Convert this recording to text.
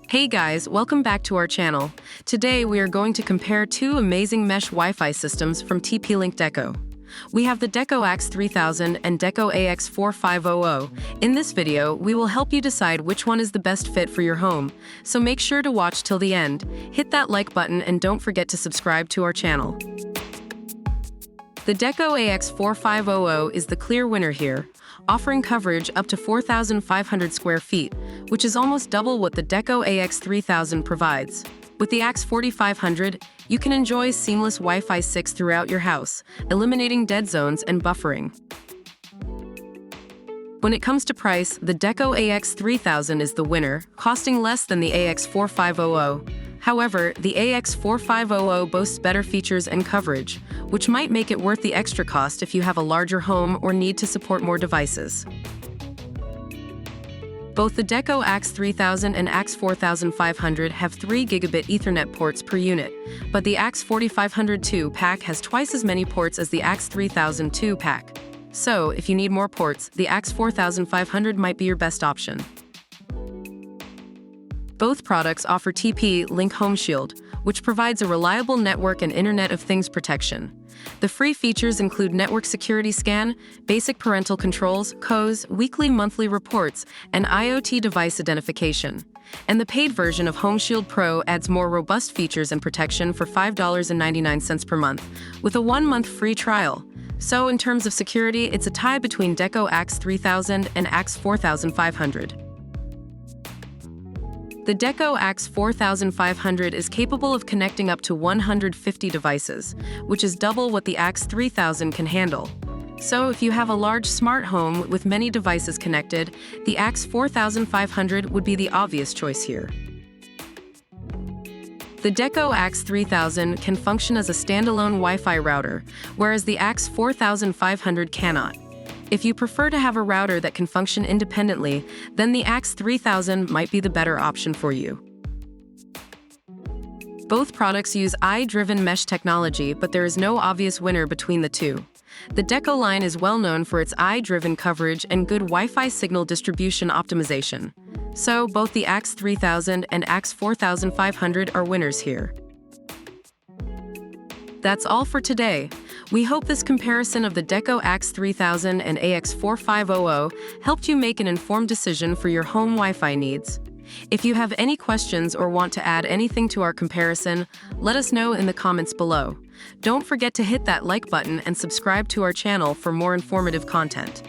Hey guys, welcome back to our channel. Today we are going to compare two amazing mesh Wi-Fi systems from TP-Link Deco. We have the Deco X3000 and Deco AX4500. In this video, we will help you decide which one is the best fit for your home, so make sure to watch till the end. Hit that like button and don't forget to subscribe to our channel. The Deco AX4500 is the clear winner here, offering coverage up to 4,500 square feet, which is almost double what the Deco AX3000 provides. With the AX4500, you can enjoy seamless Wi-Fi 6 throughout your house, eliminating dead zones and buffering. When it comes to price, the Deco AX3000 is the winner, costing less than the AX4500. However, the AX4500 boasts better features and coverage, which might make it worth the extra cost if you have a larger home or need to support more devices. Both the Deco AX3000 and AX4500 have 3 Gigabit Ethernet ports per unit, but the AX4500 2-pack has twice as many ports as the AX3000 2-pack. So, if you need more ports, the AX4500 might be your best option. Both products offer TP-Link HomeShield, which provides a reliable network and Internet of Things protection. The free features include network security scan, basic parental controls, COs, weekly monthly reports, and IoT device identification. And the paid version of HomeShield Pro adds more robust features and protection for $5.99 per month, with a 1-month free trial. So in terms of security, it's a tie between Deco AX3000 and AX4500. The Deco AX4500 is capable of connecting up to 150 devices, which is double what the AX3000 can handle. So if you have a large smart home with many devices connected, the AX4500 would be the obvious choice here. The Deco AX3000 can function as a standalone Wi-Fi router, whereas the AX4500 cannot. If you prefer to have a router that can function independently, then the AX3000 might be the better option for you. Both products use AI-driven mesh technology, but there is no obvious winner between the two. The Deco line is well known for its AI-driven coverage and good Wi-Fi signal distribution optimization. So both the AX3000 and AX4500 are winners here. That's all for today. We hope this comparison of the Deco X3000 and AX4500 helped you make an informed decision for your home Wi-Fi needs. If you have any questions or want to add anything to our comparison, let us know in the comments below. Don't forget to hit that like button and subscribe to our channel for more informative content.